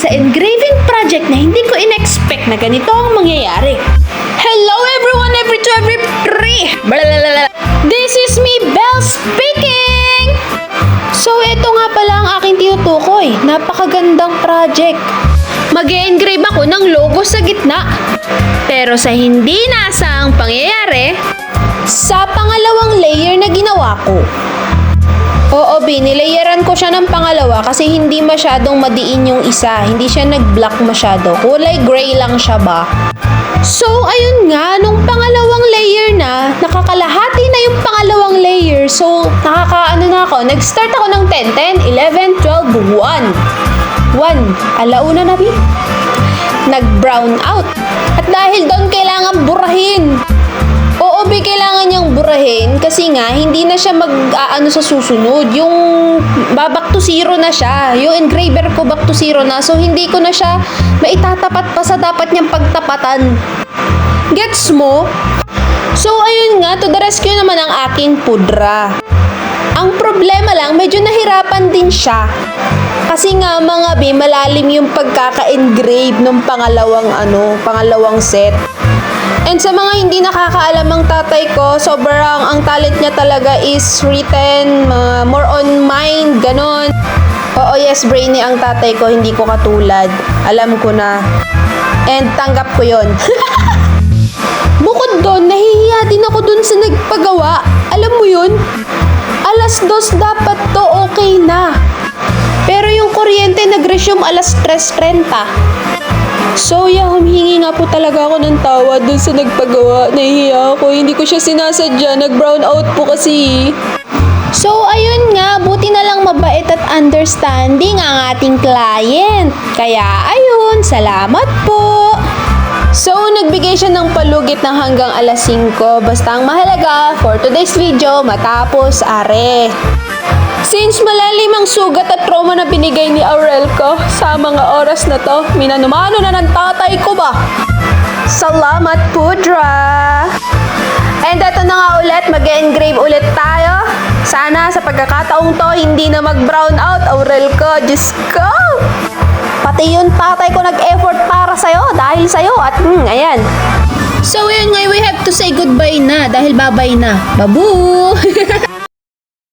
sa engraving project na hindi ko in-expect na ganito ang mangyayari. Hello everyone, every two, every three! Blablabla. This is me, Belle speaking! So ito nga pala ang aking tinutukoy. Napakagandang project. Mag-e-engrave ako ng logo sa gitna. Pero sa hindi nasaang pangyayari, sa pangalawang layer na ginawa ko. Oo, nilayeran ko siya ng pangalawa kasi hindi masyadong madiin yung isa. Hindi siya nag-black masyado. Kulay gray lang siya ba? So, ayun nga, nung pangalawang layer na, nakakalahati na yung pangalawang layer. So, nag-start ako ng 10, 11, 12, 1. Alauna na, bi? Nag-brown out. At dahil doon kailangan burahin. Oo, kailangan niyang burahin kasi nga, hindi na siya mag-aano sa susunod. Yung back to zero na siya. Yung engraver ko back to zero na. So, hindi ko na siya maitatapat pa sa dapat niyang pagtapatan. Gets mo? So, ayun nga, to the rescue naman ang aking pudra. Ang problema lang, medyo nahirapan din siya. Kasi nga, mga malalim yung pagkaka-engrave ng pangalawang set. And sa mga hindi nakakaalam ang tatay ko, sobrang ang talent niya talaga is written, more on mind, ganon. Oo, yes, brainy ang tatay ko, hindi ko katulad. Alam ko na. And tanggap ko yon. Bukod doon, nahihiya din ako doon sa nagpagawa. Alam mo yun? 2:00 dapat to, okay na. Pero yung kuryente nag-resume 3:30. So, humihingi nga po talaga ako ng tawad dun sa nagpagawa. Nahihiya ako. Hindi ko siya sinasadya. Nag-brown out po kasi. So, ayun nga. Buti na lang mabait at understanding ang ating client. Kaya, ayun. Salamat po. So, nagbigay siya ng palugit ng hanggang 5:00. Basta ang mahalaga for today's video, matapos, are. Since malalim ang sugat at trauma na binigay ni Aurel ko sa mga oras na to, minanumano na ng tatay ko ba? Salamat, Pudra! And eto na nga ulit, mag-engrave ulit tayo. Sana sa pagkakataong to, hindi na mag-brown out, Aurel ko. Diyos ko! Pati yung tatay ko nag-effort para sa'yo, dahil sa'yo. At ayan. So yun nga, we have to say goodbye na dahil babay na. Babu!